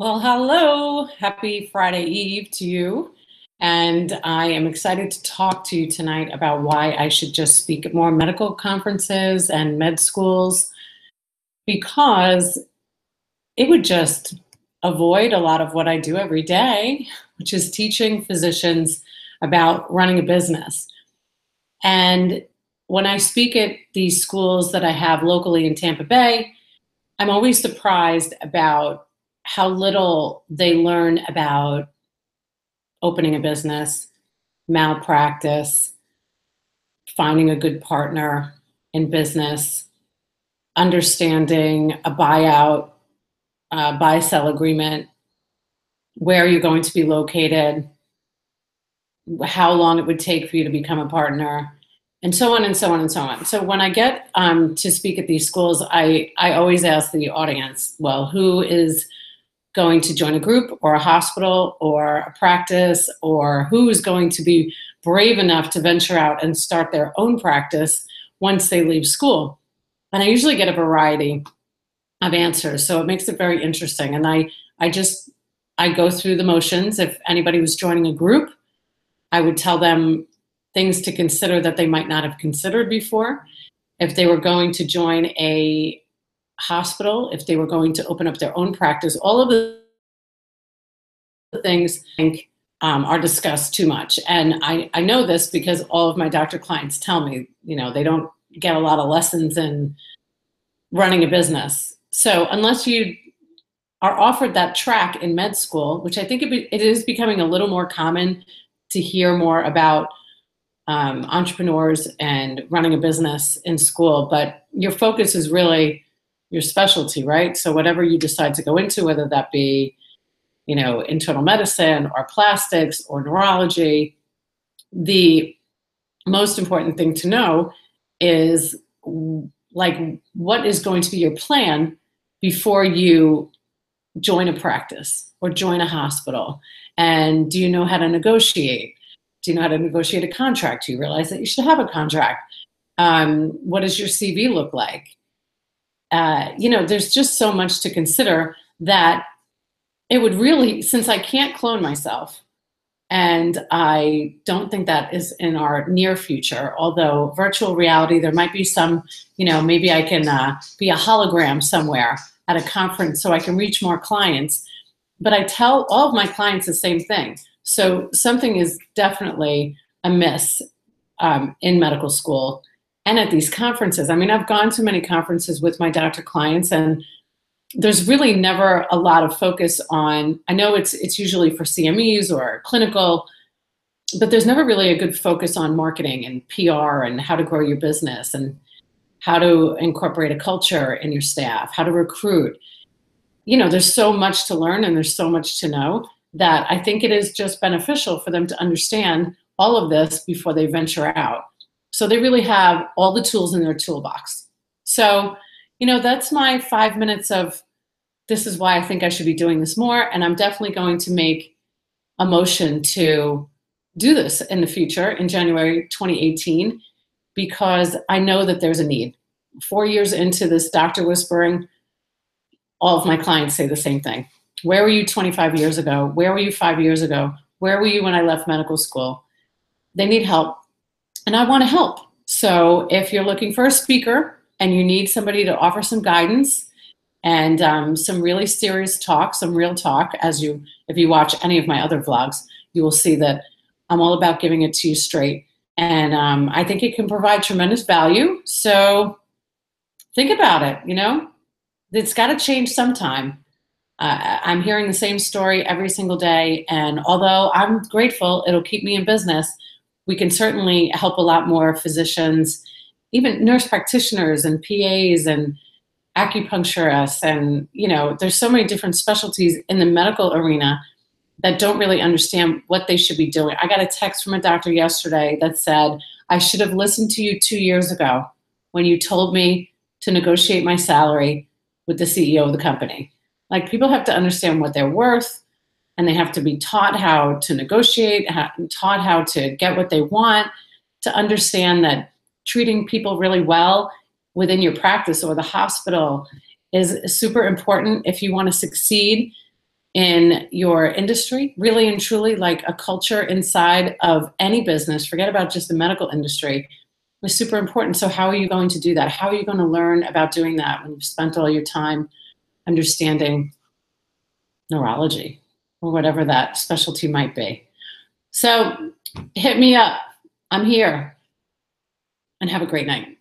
Well, hello. Happy Friday Eve to you. And I am excited to talk to you tonight about why I should just speak at more medical conferences and med schools because it would just avoid a lot of what I do every day, which is teaching physicians about running a business. And when I speak at these schools that I have locally in Tampa Bay, I'm always surprised about how little they learn about opening a business, malpractice, finding a good partner in business, understanding a buyout, buy sell agreement, where you're going to be located, how long it would take for you to become a partner, and so on and so on and so on. So when I get to speak at these schools, I always ask the audience, well, who is going to join a group or a hospital or a practice, or who is going to be brave enough to venture out and start their own practice once they leave school? And I usually get a variety of answers, so it makes it very interesting. And I go through the motions. If anybody was joining a group, I would tell them things to consider that they might not have considered before. If they were going to join a hospital, if they were going to open up their own practice, all of the things I think are discussed too much. And I know this because all of my doctor clients tell me, they don't get a lot of lessons in running a business. So unless you are offered that track in med school, which I think it is becoming a little more common to hear more about entrepreneurs and running a business in school, but your focus is really your specialty, right? So whatever you decide to go into, whether that be, internal medicine or plastics or neurology, the most important thing to know is like, what is going to be your plan before you join a practice or join a hospital? And do you know how to negotiate? Do you know how to negotiate a contract? Do you realize that you should have a contract? What does your CV look like? There's just so much to consider that it would really, since I can't clone myself, and I don't think that is in our near future, although virtual reality, there might be some, maybe I can be a hologram somewhere at a conference so I can reach more clients. But I tell all of my clients the same thing. So something is definitely amiss in medical school and at these conferences. I mean, I've gone to many conferences with my doctor clients, and there's really never a lot of focus on, I know it's usually for CMEs or clinical, but there's never really a good focus on marketing and PR and how to grow your business and how to incorporate a culture in your staff, how to recruit. There's so much to learn and there's so much to know that I think it is just beneficial for them to understand all of this before they venture out. So they really have all the tools in their toolbox. So, that's my 5 minutes of this is why I think I should be doing this more. And I'm definitely going to make a motion to do this in the future in January 2018, because I know that there's a need. 4 years into this doctor whispering, all of my clients say the same thing. Where were you 25 years ago? Where were you 5 years ago? Where were you when I left medical school? They need help, and I want to help. So if you're looking for a speaker and you need somebody to offer some guidance and some really serious talk, some real talk, if you watch any of my other vlogs, you will see that I'm all about giving it to you straight. And I think it can provide tremendous value. So think about it, it's got to change sometime. I'm hearing the same story every single day. And although I'm grateful it'll keep me in business, we can certainly help a lot more physicians, even nurse practitioners and PAs and acupuncturists. And, there's so many different specialties in the medical arena that don't really understand what they should be doing. I got a text from a doctor yesterday that said, I should have listened to you 2 years ago when you told me to negotiate my salary with the CEO of the company. Like, people have to understand what they're worth, and they have to be taught how to negotiate, taught how to get what they want, to understand that treating people really well within your practice or the hospital is super important if you want to succeed in your industry, really and truly, like a culture inside of any business, forget about just the medical industry, is super important. So how are you going to do that? How are you going to learn about doing that when you've spent all your time understanding neurology or whatever that specialty might be? So hit me up. I'm here, and have a great night.